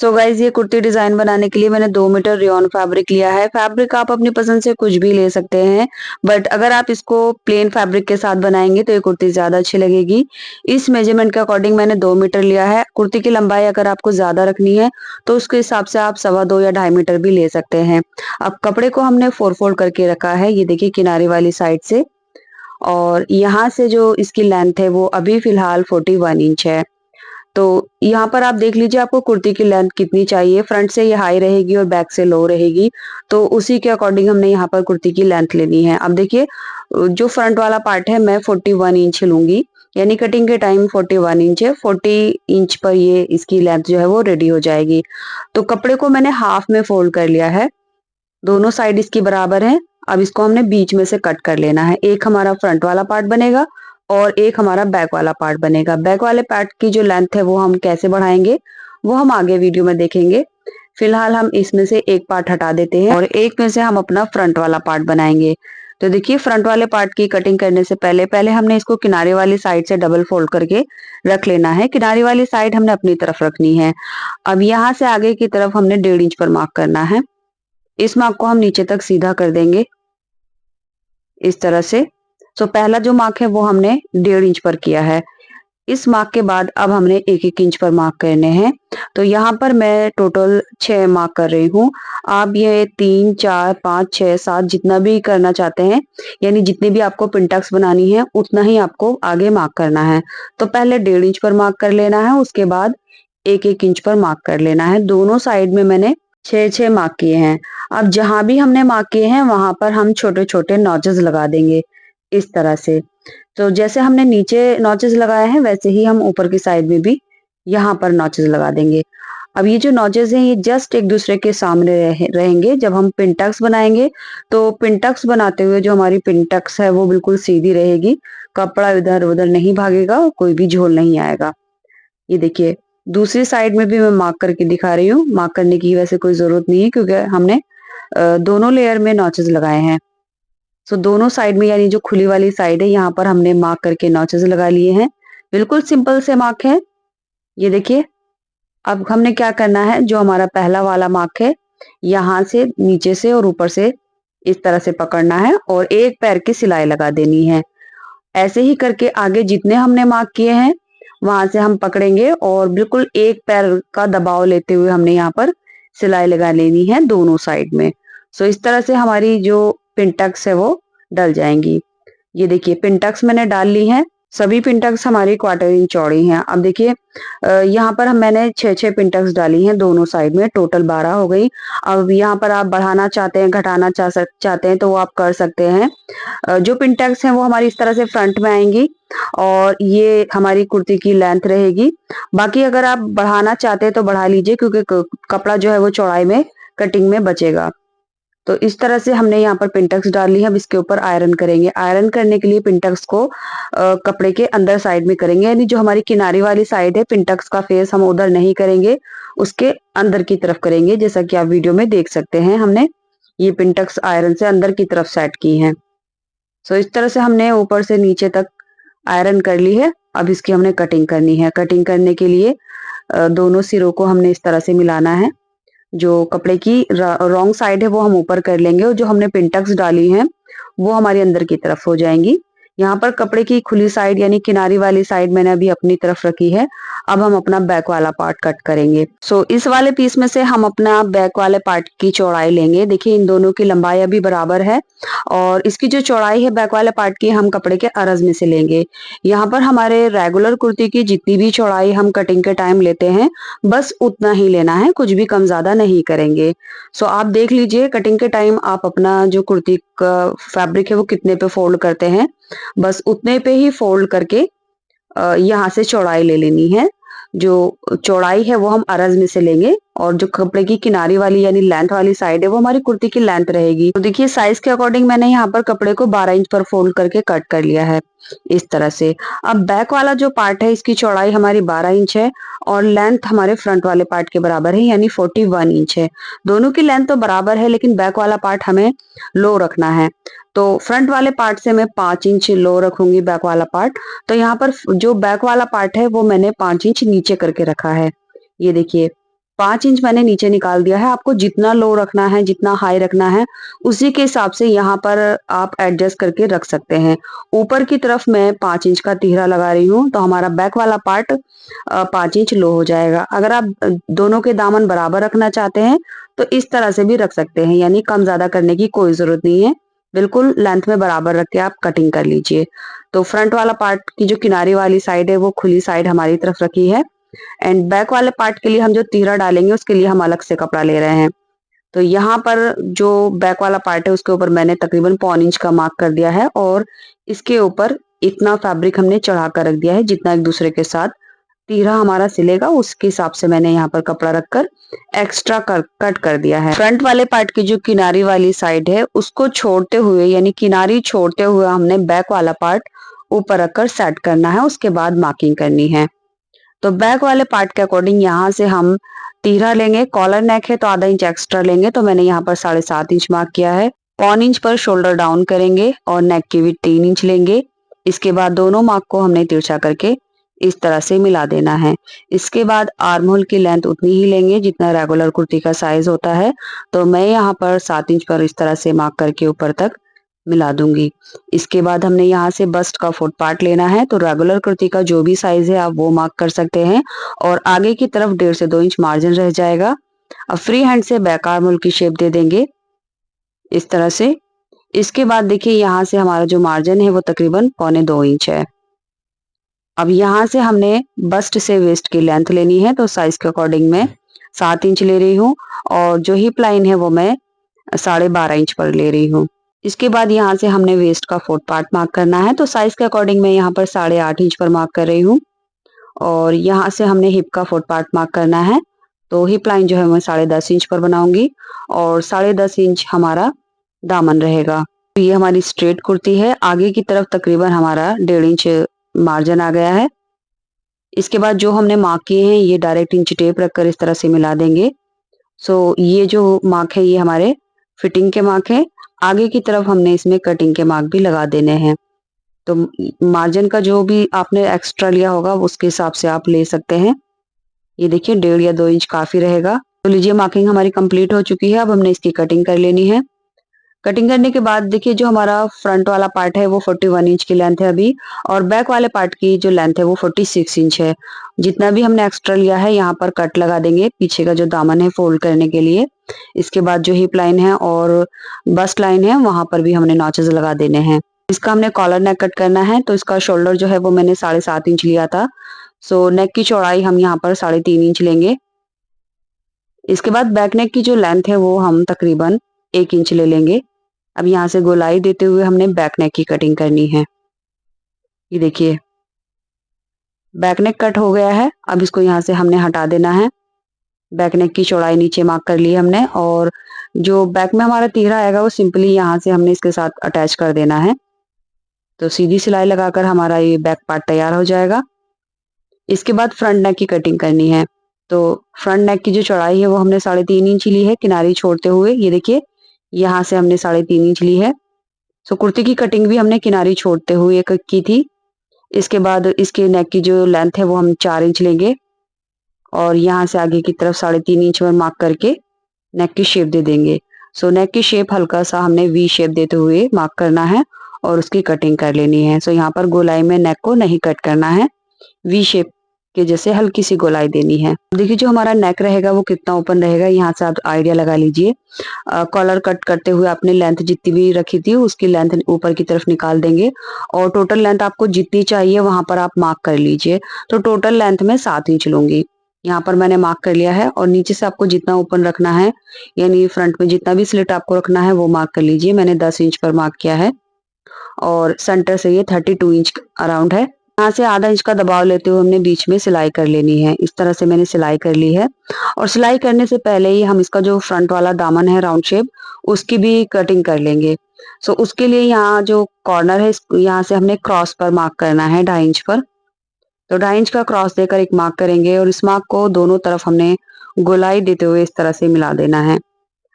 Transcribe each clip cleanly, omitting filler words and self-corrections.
So guys, ये kurti design बनाने के लिए मैंने 2 मीटर रेयॉन फैब्रिक लिया है। फैब्रिक आप अपनी पसंद से कुछ भी ले सकते हैं, बट अगर आप इसको प्लेन फैब्रिक के साथ बनाएंगे तो ये कुर्ती ज्यादा अच्छी लगेगी। इस मेजरमेंट के अकॉर्डिंग मैंने 2 मीटर लिया है। कुर्ती की लंबाई अगर आपको ज्यादा रखनी है तो उसके हिसाब से आप 2.25 या 2.5 मीटर भी ले सकते हैं। अब कपड़े को हमने 4 फोल्ड करके रखा है, ये देखिए किनारे वाली साइड से, और यहाँ से जो इसकी लेंथ है वो अभी फिलहाल 41 इंच है। तो यहाँ पर आप देख लीजिए आपको कुर्ती की लेंथ कितनी चाहिए। फ्रंट से ये हाई रहेगी और बैक से लो रहेगी, तो उसी के अकॉर्डिंग हमने यहाँ पर कुर्ती की लेंथ लेनी है। अब देखिए, जो फ्रंट वाला पार्ट है मैं 41 इंच लूंगी, यानी कटिंग के टाइम 41 इंच है। 40 इंच पर ये इसकी लेंथ जो है वो रेडी हो जाएगी। तो कपड़े को मैंने हाफ में फोल्ड कर लिया है, दोनों साइड इसकी बराबर है। अब इसको हमने बीच में से कट कर लेना है। एक हमारा फ्रंट वाला पार्ट बनेगा और एक हमारा बैक वाला पार्ट बनेगा। बैक वाले पार्ट की जो लेंथ है वो हम कैसे बढ़ाएंगे वो हम आगे वीडियो में देखेंगे। फिलहाल हम इसमें से एक पार्ट हटा देते हैं और एक में से हम अपना फ्रंट वाला पार्ट बनाएंगे। तो देखिए, फ्रंट वाले पार्ट की कटिंग करने से पहले पहले हमने इसको किनारे वाली साइड से डबल फोल्ड करके रख लेना है। किनारे वाली साइड हमने अपनी तरफ रखनी है। अब यहाँ से आगे की तरफ हमने 1.5 इंच पर मार्क करना है। इस मार्क को हम नीचे तक सीधा कर देंगे इस तरह से। तो पहला जो मार्क है वो हमने 1.5 इंच पर किया है। इस मार्क के बाद अब हमने 1-1 इंच पर मार्क करने हैं। तो यहाँ पर मैं टोटल 6 मार्क कर रही हूँ। आप ये 3, 4, 5, 6, 7 जितना भी करना चाहते हैं, यानी जितनी भी आपको पिंटक्स बनानी है उतना ही आपको आगे मार्क करना है। तो पहले 1.5 इंच पर मार्क कर लेना है, उसके बाद 1-1 इंच पर मार्क कर लेना है। दोनों साइड में मैंने 6-6 मार्क किए हैं। अब जहां भी हमने मार्क किए हैं वहां पर हम छोटे छोटे नॉचेस लगा देंगे इस तरह से। तो जैसे हमने नीचे नॉचेस लगाए हैं वैसे ही हम ऊपर की साइड में भी यहाँ पर नॉचेस लगा देंगे। अब ये जो नॉचेस हैं ये जस्ट एक दूसरे के सामने रहेंगे। जब हम पिंटक्स बनाएंगे तो पिंटक्स बनाते हुए जो हमारी पिंटक्स है वो बिल्कुल सीधी रहेगी, कपड़ा इधर उधर नहीं भागेगा, कोई भी झोल नहीं आएगा। ये देखिए, दूसरी साइड में भी मैं मार्क करके दिखा रही हूँ। मार्क करने की वैसे कोई जरूरत नहीं है क्योंकि हमने दोनों लेयर में नॉचेस लगाए हैं। सो दोनों साइड में, यानी जो खुली वाली साइड है यहाँ पर हमने मार्क करके नॉचेस लगा लिए हैं। बिल्कुल सिंपल से मार्क है, ये देखिए। अब हमने क्या करना है, जो हमारा पहला वाला मार्क है यहाँ से नीचे से और ऊपर से इस तरह से पकड़ना है और एक पैर की सिलाई लगा देनी है। ऐसे ही करके आगे जितने हमने मार्क किए हैं वहां से हम पकड़ेंगे और बिल्कुल एक पैर का दबाव लेते हुए हमने यहाँ पर सिलाई लगा लेनी है दोनों साइड में। सो इस तरह से हमारी जो पिंटक्स है वो डल जाएंगी। ये देखिए, पिंटक्स मैंने डाल ली है। सभी पिंटक्स हमारी 1/4 इंच चौड़ी हैं। अब देखिए, यहाँ पर मैंने 6-6 पिंटक्स डाली हैं दोनों साइड में, टोटल 12 हो गई। अब यहाँ पर आप बढ़ाना चाहते हैं, घटाना चाहते हैं तो वो आप कर सकते हैं। जो पिंटक्स हैं वो हमारी इस तरह से फ्रंट में आएंगी और ये हमारी कुर्ती की लेंथ रहेगी। बाकी अगर आप बढ़ाना चाहते हैं तो बढ़ा लीजिए क्योंकि कपड़ा जो है वो चौड़ाई में कटिंग में बचेगा। तो इस तरह से हमने यहाँ पर पिंटक्स डाल ली है। अब इसके ऊपर आयरन करेंगे। आयरन करने के लिए पिंटक्स को कपड़े के अंदर साइड में करेंगे, यानी जो हमारी किनारी वाली साइड है पिंटक्स का फेस हम उधर नहीं करेंगे, उसके अंदर की तरफ करेंगे। जैसा कि आप वीडियो में देख सकते हैं, हमने ये पिंटक्स आयरन से अंदर की तरफ सेट की हैं। सो इस तरह से हमने ऊपर से नीचे तक आयरन कर ली है। अब इसकी हमने कटिंग करनी है। कटिंग करने के लिए दोनों सिरों को हमने इस तरह से मिलाना है। जो कपड़े की रॉन्ग साइड है वो हम ऊपर कर लेंगे और जो हमने पिंटक्स डाली हैं वो हमारी अंदर की तरफ हो जाएंगी। यहाँ पर कपड़े की खुली साइड यानी किनारी वाली साइड मैंने अभी अपनी तरफ रखी है। अब हम अपना बैक वाला पार्ट कट करेंगे। सो इस वाले पीस में से हम अपना बैक वाले पार्ट की चौड़ाई लेंगे। देखिए, इन दोनों की लंबाई अभी बराबर है और इसकी जो चौड़ाई है बैक वाले पार्ट की हम कपड़े के अरज में से लेंगे। यहाँ पर हमारे रेगुलर कुर्ती की जितनी भी चौड़ाई हम कटिंग के टाइम लेते हैं बस उतना ही लेना है, कुछ भी कम ज्यादा नहीं करेंगे। सो आप देख लीजिए कटिंग के टाइम आप अपना जो कुर्ती का फैब्रिक है वो कितने पे फोल्ड करते हैं, बस उतने पे ही फोल्ड करके यहाँ से चौड़ाई ले लेनी है। जो चौड़ाई है वो हम अरज में से लेंगे और जो कपड़े की किनारी वाली यानी लेंथ वाली साइड है वो हमारी कुर्ती की लेंथ रहेगी। तो देखिए, साइज के अकॉर्डिंग मैंने यहाँ पर कपड़े को 12 इंच पर फोल्ड करके कट कर लिया है इस तरह से। अब बैक वाला जो पार्ट है इसकी चौड़ाई हमारी 12 इंच है और लेंथ हमारे फ्रंट वाले पार्ट के बराबर है यानी 41 इंच है। दोनों की लेंथ तो बराबर है लेकिन बैक वाला पार्ट हमें लो रखना है। तो फ्रंट वाले पार्ट से मैं 5 इंच लो रखूंगी बैक वाला पार्ट। तो यहाँ पर जो बैक वाला पार्ट है वो मैंने 5 इंच नीचे करके रखा है। ये देखिए, 5 इंच मैंने नीचे निकाल दिया है। आपको जितना लो रखना है, जितना हाई रखना है, उसी के हिसाब से यहाँ पर आप एडजस्ट करके रख सकते हैं। ऊपर की तरफ मैं 5 इंच का तिहरा लगा रही हूँ, तो हमारा बैक वाला पार्ट 5 इंच लो हो जाएगा। अगर आप दोनों के दामन बराबर रखना चाहते हैं, तो इस तरह से भी रख सकते हैं, यानी कम ज़्यादा करने की कोई ज़रूरत नहीं है। बिल्कुल लेंथ में बराबर रख के आप कटिंग कर लीजिए। तो फ्रंट वाला पार्ट की जो किनारी वाली साइड है, वो खुली साइड हमारी तरफ रखी है। एंड बैक वाले पार्ट के लिए हम जो तिहरा डालेंगे, उसके लिए हम अलग से कपड़ा ले रहे हैं। तो यहाँ पर जो बैक वाला पार्ट है, उसके ऊपर मैंने तकरीबन पौन इंच का मार्क कर दिया है और इसके ऊपर इतना फैब्रिक हमने चढ़ा कर रख दिया है, जितना एक दूसरे के साथ तिहरा हमारा सिलेगा उसके हिसाब से मैंने यहाँ पर कपड़ा रखकर एक्स्ट्रा कट कर दिया है। फ्रंट वाले पार्ट की जो किनारी वाली साइड है, उसको छोड़ते हुए, यानी किनारी छोड़ते हुए हमने बैक वाला पार्ट ऊपर रखकर सेट करना है, उसके बाद मार्किंग करनी है। तो बैक वाले पार्ट के अकॉर्डिंग यहाँ से हम तिहरा लेंगे। कॉलर नेक है तो आधा इंच एक्स्ट्रा लेंगे, तो मैंने यहाँ पर 7.5 इंच मार्क किया है। पौन इंच पर शोल्डर डाउन करेंगे और नेक की भी 3 इंच लेंगे। इसके बाद दोनों मार्क को हमने तिरछा करके इस तरह से मिला देना है। इसके बाद आर्म होल की लेंथ उतनी ही लेंगे जितना रेगुलर कुर्ती का साइज होता है। तो मैं यहाँ पर 7 इंच पर इस तरह से मार्क करके ऊपर तक मिला दूंगी। इसके बाद हमने यहाँ से बस्ट का फुट पार्ट लेना है, तो रेगुलर कुर्ती का जो भी साइज है आप वो मार्क कर सकते हैं और आगे की तरफ 1.5 से 2 इंच मार्जिन रह जाएगा। अब फ्री हैंड से बैक आर्म होल की शेप दे देंगे इस तरह से। इसके बाद देखिए यहाँ से हमारा जो मार्जिन है वो तकरीबन 1.25 इंच है। अब यहाँ से हमने बस्ट से वेस्ट की लेंथ लेनी है, तो साइज के अकॉर्डिंग मैं 7 इंच ले रही हूँ और जो हिप लाइन है वो मैं 12.5 इंच पर ले रही हूँ। इसके बाद यहाँ से हमने वेस्ट का फोर्थ पार्ट मार्क करना है, तो साइज के अकॉर्डिंग मैं यहाँ पर 8.5 इंच पर मार्क कर रही हूँ और यहाँ से हमने हिप का फोर्थ पार्ट मार्क करना है। तो हिप लाइन जो है मैं 10.5 इंच पर बनाऊंगी और 10.5 इंच हमारा दामन रहेगा। तो ये हमारी स्ट्रेट कुर्ती है। आगे की तरफ तकरीबन हमारा 1.5 इंच मार्जिन आ गया है। इसके बाद जो हमने मार्क किए हैं ये डायरेक्ट इंच टेप रखकर इस तरह से मिला देंगे। सो ये जो मार्क है ये हमारे फिटिंग के मार्क है। आगे की तरफ हमने इसमें कटिंग के मार्क भी लगा देने हैं। तो मार्जिन का जो भी आपने एक्स्ट्रा लिया होगा उसके हिसाब से आप ले सकते हैं। ये देखिए 1.5 या 2 इंच काफी रहेगा। तो लीजिए मार्किंग हमारी कंप्लीट हो चुकी है। अब हमने इसकी कटिंग कर लेनी है। कटिंग करने के बाद देखिए जो हमारा फ्रंट वाला पार्ट है वो 41 इंच की लेंथ है अभी और बैक वाले पार्ट की जो लेंथ है वो 46 इंच है। जितना भी हमने एक्स्ट्रा लिया है यहाँ पर कट लगा देंगे पीछे का जो दामन है फोल्ड करने के लिए। इसके बाद जो हिप लाइन है और बस्ट लाइन है वहां पर भी हमने नॉचेस लगा देने हैं। इसका हमने कॉलर नेक कट करना है, तो इसका शोल्डर जो है वो मैंने 7.5 इंच लिया था। सो नेक की चौड़ाई हम यहाँ पर 3.5 इंच लेंगे। इसके बाद बैक नेक की जो लेंथ है वो हम तकरीबन 1 इंच ले लेंगे। अब यहाँ से गोलाई देते हुए हमने बैक नेक की कटिंग करनी है। ये देखिए बैक नेक कट हो गया है। अब इसको यहाँ से हमने हटा देना है। बैक नेक की चौड़ाई नीचे मार्क कर ली हमने और जो बैक में हमारा तिहरा आएगा वो सिंपली यहाँ से हमने इसके साथ अटैच कर देना है। तो सीधी सिलाई लगाकर हमारा ये बैक पार्ट तैयार हो जाएगा। इसके बाद फ्रंट नेक की कटिंग करनी है। तो फ्रंट नेक की जो चौड़ाई है वो हमने 3.5 इंच ली है किनारी छोड़ते हुए। ये देखिए यहाँ से हमने 3.5 इंच ली है। सो कुर्ती की कटिंग भी हमने किनारी छोड़ते हुए की थी। इसके बाद इसके नेक की जो लेंथ है वो हम 4 इंच लेंगे और यहाँ से आगे की तरफ 3.5 इंच पर मार्क करके नेक की शेप दे देंगे। सो नेक की शेप हल्का सा हमने वी शेप देते हुए मार्क करना है और उसकी कटिंग कर लेनी है। सो यहाँ पर गोलाई में नेक को नहीं कट करना है, वी शेप के जैसे हल्की सी गोलाई देनी है। देखिए जो हमारा नेक रहेगा वो कितना ओपन रहेगा, यहाँ से आप आइडिया लगा लीजिए। कॉलर कट करते हुए आपने लेंथ जितनी भी रखी थी उसकी लेंथ ऊपर की तरफ निकाल देंगे और टोटल लेंथ आपको जितनी चाहिए वहां पर आप मार्क कर लीजिए। तो टोटल लेंथ में 7 इंच लूंगी। यहाँ पर मैंने मार्क कर लिया है और नीचे से आपको जितना ओपन रखना है यानी फ्रंट में जितना भी स्लिट आपको रखना है वो मार्क कर लीजिए। मैंने 10 इंच पर मार्क किया है और सेंटर से ये 32 इंच अराउंड है। यहाँ से आधा इंच का दबाव लेते हुए हमने बीच में सिलाई कर लेनी है। इस तरह से मैंने सिलाई कर ली है और सिलाई करने से पहले ही हम इसका जो फ्रंट वाला दामन है राउंड शेप उसकी भी कटिंग कर लेंगे। सो उसके लिए यहाँ जो कॉर्नर है यहाँ से हमने क्रॉस पर मार्क करना है 2.5 इंच पर। तो 2.5 इंच का क्रॉस देकर एक मार्क करेंगे और इस मार्क को दोनों तरफ हमने गोलाई देते हुए इस तरह से मिला देना है।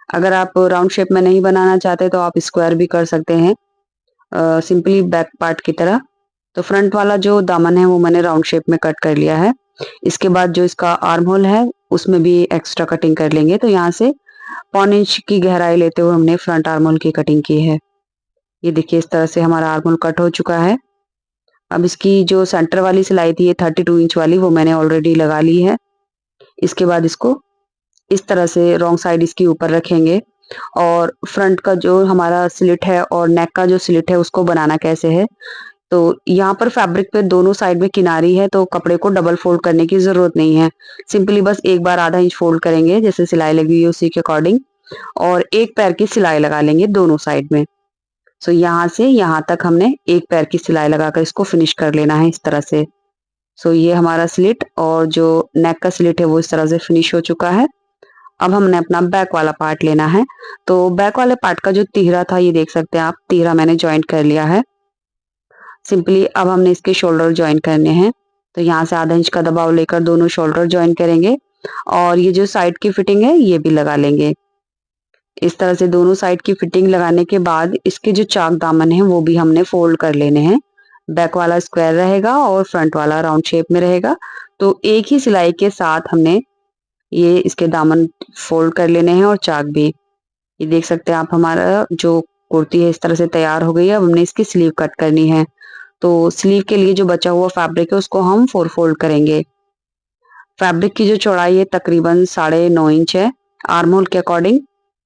अगर आप राउंड शेप में नहीं बनाना चाहते तो आप स्क्वायर भी कर सकते हैं सिंपली बैक पार्ट की तरह। तो फ्रंट वाला जो दामन है वो मैंने राउंड शेप में कट कर लिया है। इसके बाद जो इसका आर्म होल है उसमें भी एक्स्ट्रा कटिंग कर लेंगे। तो यहाँ से 1 इंच की गहराई लेते हुए हमने फ्रंट आर्म होल की कटिंग की है। ये देखिए इस तरह से हमारा आर्म होल कट हो चुका है। अब इसकी जो सेंटर वाली सिलाई थी, ये 32 इंच वाली, वो मैंने ऑलरेडी लगा ली है। इसके बाद इसको इस तरह से रॉन्ग साइड इसकी ऊपर रखेंगे और फ्रंट का जो हमारा स्लिट है और नेक का जो स्लिट है उसको बनाना कैसे है। तो यहाँ पर फैब्रिक पे दोनों साइड में किनारी है, तो कपड़े को डबल फोल्ड करने की जरूरत नहीं है। सिंपली बस एक बार आधा इंच फोल्ड करेंगे, जैसे सिलाई लगी हुई है उसी के अकॉर्डिंग, और एक पैर की सिलाई लगा लेंगे दोनों साइड में। सो यहाँ से यहाँ तक हमने एक पैर की सिलाई लगाकर इसको फिनिश कर लेना है इस तरह से। सो ये हमारा स्लिट और जो नेक का स्लिट है वो इस तरह से फिनिश हो चुका है। अब हमने अपना बैक वाला पार्ट लेना है। तो बैक वाले पार्ट का जो तिहरा था, ये देख सकते हैं आप, तिहरा मैंने ज्वाइंट कर लिया है। सिंपली अब हमने इसके शोल्डर ज्वाइन करने हैं। तो यहाँ से आधा इंच का दबाव लेकर दोनों शोल्डर ज्वाइन करेंगे और ये जो साइड की फिटिंग है ये भी लगा लेंगे। इस तरह से दोनों साइड की फिटिंग लगाने के बाद इसके जो चाक दामन है वो भी हमने फोल्ड कर लेने हैं। बैक वाला स्क्वायर रहेगा और फ्रंट वाला राउंड शेप में रहेगा। तो एक ही सिलाई के साथ हमने ये इसके दामन फोल्ड कर लेने हैं और चाक भी। ये देख सकते हैं आप, हमारा जो कुर्ती है इस तरह से तैयार हो गई है। अब हमने इसकी स्लीव कट करनी है। तो स्लीव के लिए जो बचा हुआ फैब्रिक है उसको हम 4 फोल्ड करेंगे। फैब्रिक की जो चौड़ाई है तकरीबन 9.5 इंच है आर्म होल के अकॉर्डिंग।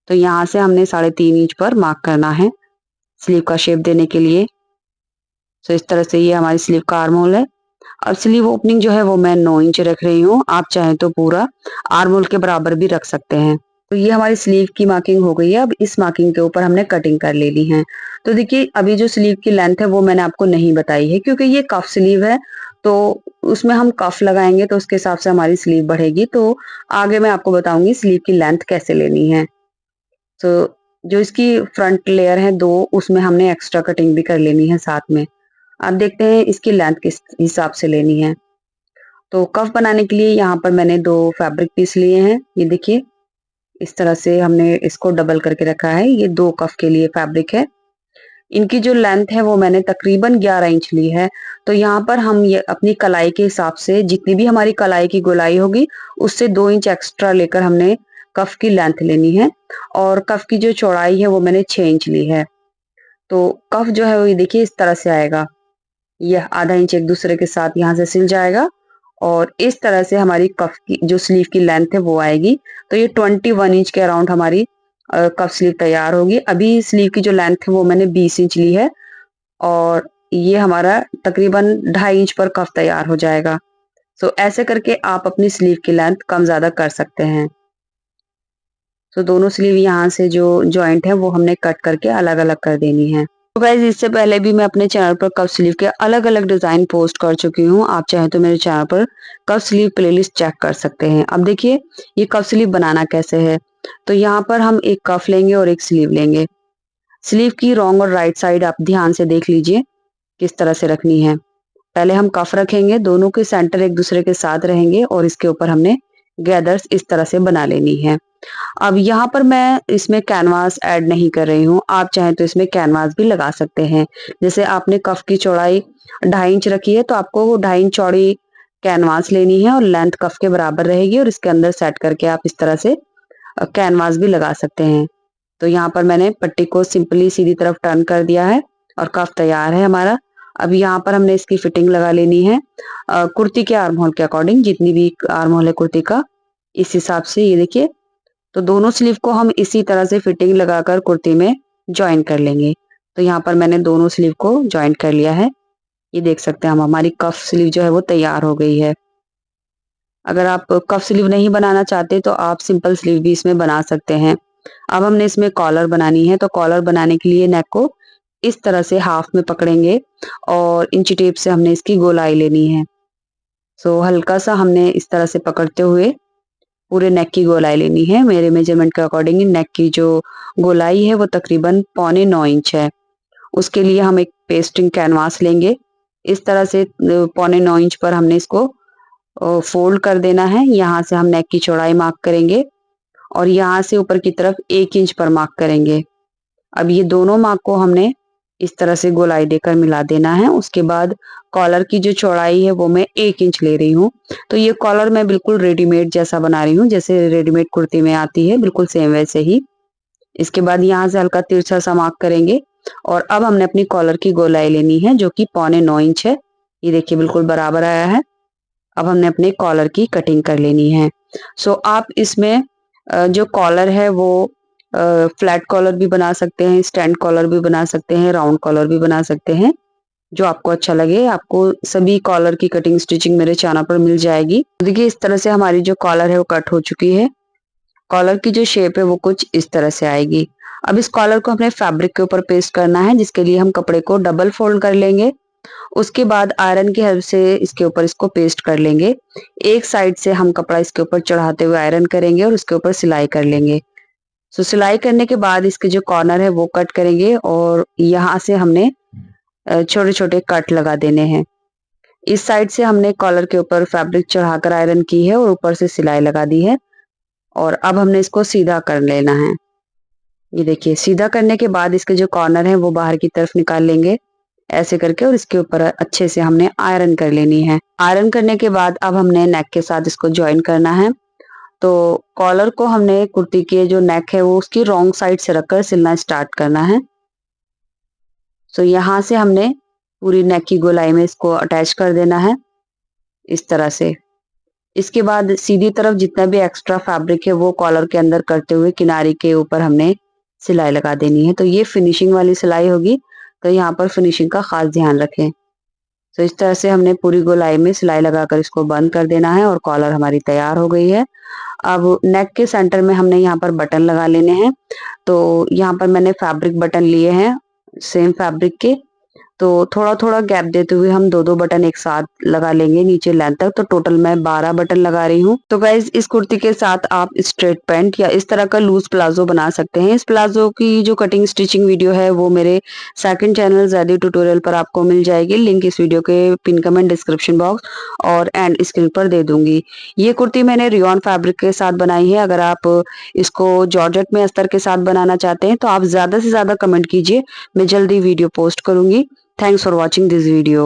तो यहाँ से हमने 3.5 इंच पर मार्क करना है स्लीव का शेप देने के लिए। तो इस तरह से ये हमारी स्लीव का आर्म होल है। अब स्लीव ओपनिंग जो है वो मैं 9 इंच रख रही हूँ। आप चाहें तो पूरा आर्म होल के बराबर भी रख सकते हैं। तो ये हमारी स्लीव की मार्किंग हो गई है। अब इस मार्किंग के ऊपर हमने कटिंग कर ले ली है। तो देखिए अभी जो स्लीव की लेंथ है वो मैंने आपको नहीं बताई है, क्योंकि ये कफ स्लीव है। तो उसमें हम कफ लगाएंगे तो उसके हिसाब से हमारी स्लीव बढ़ेगी। तो आगे मैं आपको बताऊंगी स्लीव की लेंथ कैसे लेनी है। तो जो इसकी फ्रंट लेयर है 2, उसमें हमने एक्स्ट्रा कटिंग भी कर लेनी है साथ में। अब देखते हैं इसकी लेंथ किस हिसाब से लेनी है। तो कफ बनाने के लिए यहाँ पर मैंने 2 फैब्रिक पीस लिए हैं। ये देखिए इस तरह से हमने इसको डबल करके रखा है। ये 2 कफ के लिए फैब्रिक है। इनकी जो लेंथ है वो मैंने तकरीबन 11 इंच ली है। तो यहाँ पर हम ये अपनी कलाई के हिसाब से, जितनी भी हमारी कलाई की गोलाई होगी उससे 2 इंच एक्स्ट्रा लेकर हमने कफ की लेंथ लेनी है। और कफ की जो चौड़ाई है वो मैंने 6 इंच ली है। तो कफ जो है वो ये देखिए इस तरह से आएगा। यह आधा इंच एक दूसरे के साथ यहाँ से सिल जाएगा और इस तरह से हमारी कफ की जो स्लीव की लेंथ है वो आएगी। तो ये 21 इंच के अराउंड हमारी कफ स्लीव तैयार होगी। अभी स्लीव की जो लेंथ है वो मैंने 20 इंच ली है और ये हमारा तकरीबन 2.5 इंच पर कफ तैयार हो जाएगा। तो ऐसे करके आप अपनी स्लीव की लेंथ कम ज्यादा कर सकते हैं। तो दोनों स्लीव यहाँ से जो जॉइंट है वो हमने कट करके अलग अलग कर देनी है। तो गाइज इससे पहले भी मैं अपने चैनल पर कफ स्लीव के अलग अलग डिजाइन पोस्ट कर चुकी हूँ। आप चाहे तो मेरे चैनल पर कफ स्लीव प्लेलिस्ट चेक कर सकते हैं। अब देखिए ये कफ स्लीव बनाना कैसे है। तो यहाँ पर हम एक कफ लेंगे और एक स्लीव लेंगे। स्लीव की रॉन्ग और राइट साइड आप ध्यान से देख लीजिए किस तरह से रखनी है। पहले हम कफ रखेंगे, दोनों के सेंटर एक दूसरे के साथ रहेंगे और इसके ऊपर हमने गैदर्स इस तरह से बना लेनी है। अब यहाँ पर मैं इसमें कैनवास ऐड नहीं कर रही हूँ। आप चाहें तो इसमें कैनवास भी लगा सकते हैं। जैसे आपने कफ की चौड़ाई 2.5 इंच रखी है तो आपको 2.5 इंच चौड़ी कैनवास लेनी है और लेंथ कफ के बराबर रहेगी और इसके अंदर सेट करके आप इस तरह से कैनवास भी लगा सकते हैं। तो यहाँ पर मैंने पट्टी को सिंपली सीधी तरफ टर्न कर दिया है और कफ तैयार है हमारा। अब यहाँ पर हमने इसकी फिटिंग लगा लेनी है कुर्ती के आर्म होल के अकॉर्डिंग। जितनी भी आर्म होल है कुर्ती का, इस हिसाब से ये देखिए। तो दोनों स्लीव को हम इसी तरह से फिटिंग लगाकर कुर्ती में ज्वाइन कर लेंगे। तो यहाँ पर मैंने दोनों स्लीव को ज्वाइन कर लिया है। ये देख सकते हैं हम, हमारी कफ स्लीव जो है वो तैयार हो गई है। अगर आप कफ स्लीव नहीं बनाना चाहते तो आप सिंपल स्लीव भी इसमें बना सकते हैं। अब हमने इसमें कॉलर बनानी है। तो कॉलर बनाने के लिए नेक को इस तरह से हाफ में पकड़ेंगे और इंची टेप से हमने इसकी गोलाई लेनी है। सो हल्का सा हमने इस तरह से पकड़ते हुए पूरे नेक की गोलाई लेनी है। मेरे मेजरमेंट के अकॉर्डिंग नेक की जो गोलाई है वो तकरीबन 8.25 इंच है। उसके लिए हम एक पेस्टिंग कैनवास लेंगे। इस तरह से 8.25 इंच पर हमने इसको फोल्ड कर देना है। यहाँ से हम नेक की चौड़ाई मार्क करेंगे और यहाँ से ऊपर की तरफ 1 इंच पर मार्क करेंगे। अब ये दोनों मार्क को हमने इस तरह से गोलाई देकर मिला देना है। उसके बाद कॉलर की जो चौड़ाई है वो मैं 1 इंच ले रही हूँ। तो ये कॉलर मैं बिल्कुल रेडीमेड जैसा बना रही हूँ, जैसे रेडीमेड कुर्ती में आती है, बिल्कुल सेम वैसे ही। इसके बाद यहाँ से हल्का तिरछा सा मार्क करेंगे और अब हमने अपनी कॉलर की गोलाई लेनी है जो कि 9.25 इंच है। ये देखिए बिल्कुल बराबर आया है। अब हमने अपने कॉलर की कटिंग कर लेनी है। सो आप इसमें जो कॉलर है वो फ्लैट कॉलर भी बना सकते हैं, स्टैंड कॉलर भी बना सकते हैं, राउंड कॉलर भी बना सकते हैं, जो आपको अच्छा लगे। आपको सभी कॉलर की कटिंग स्टिचिंग मेरे चैनल पर मिल जाएगी। देखिए इस तरह से हमारी जो कॉलर है वो कट हो चुकी है। कॉलर की जो शेप है वो कुछ इस तरह से आएगी। अब इस कॉलर को अपने फैब्रिक के ऊपर पेस्ट करना है, जिसके लिए हम कपड़े को डबल फोल्ड कर लेंगे। उसके बाद आयरन की हेल्प से इसके ऊपर इसको पेस्ट कर लेंगे। एक साइड से हम कपड़ा इसके ऊपर चढ़ाते हुए आयरन करेंगे और उसके ऊपर सिलाई कर लेंगे। सो सिलाई करने के बाद इसके जो कॉर्नर है वो कट करेंगे और यहाँ से हमने छोटे छोटे कट लगा देने हैं। इस साइड से हमने कॉलर के ऊपर फैब्रिक चढ़ाकर आयरन की है और ऊपर से सिलाई लगा दी है और अब हमने इसको सीधा कर लेना है। ये देखिए सीधा करने के बाद इसके जो कॉर्नर है वो बाहर की तरफ निकाल लेंगे ऐसे करके और इसके ऊपर अच्छे से हमने आयरन कर लेनी है। आयरन करने के बाद अब हमने नेक के साथ इसको ज्वाइन करना है। तो कॉलर को हमने कुर्ती के जो नेक है वो उसकी रॉन्ग साइड से रखकर सिलना स्टार्ट करना है। सो यहाँ से हमने पूरी नेक की गोलाई में इसको अटैच कर देना है इस तरह से। इसके बाद सीधी तरफ जितना भी एक्स्ट्रा फैब्रिक है वो कॉलर के अंदर करते हुए किनारे के ऊपर हमने सिलाई लगा देनी है। तो ये फिनिशिंग वाली सिलाई होगी, तो यहाँ पर फिनिशिंग का खास ध्यान रखें। तो इस तरह से हमने पूरी गोलाई में सिलाई लगाकर इसको बंद कर देना है और कॉलर हमारी तैयार हो गई है। अब नेक के सेंटर में हमने यहाँ पर बटन लगा लेने हैं। तो यहाँ पर मैंने फैब्रिक बटन लिए हैं सेम फैब्रिक के। तो थोड़ा थोड़ा गैप देते हुए हम दो दो बटन एक साथ लगा लेंगे नीचे लेंथ तक। तो टोटल मैं 12 बटन लगा रही हूँ। तो गाइज इस कुर्ती के साथ आप स्ट्रेट पैंट या इस तरह का लूज प्लाजो बना सकते हैं। इस प्लाजो की जो कटिंग स्टिचिंग वीडियो है वो मेरे सेकंड चैनल ज़ैदी ट्यूटोरियल पर आपको मिल जाएगी। लिंक इस वीडियो के पिन कमेंट डिस्क्रिप्शन बॉक्स और एंड स्क्रीन पर दे दूंगी। ये कुर्ती मैंने रियॉन फैब्रिक के साथ बनाई है। अगर आप इसको जॉर्जेट में अस्तर के साथ बनाना चाहते हैं तो आप ज्यादा से ज्यादा कमेंट कीजिए, मैं जल्दी वीडियो पोस्ट करूंगी। Thanks for watching this video.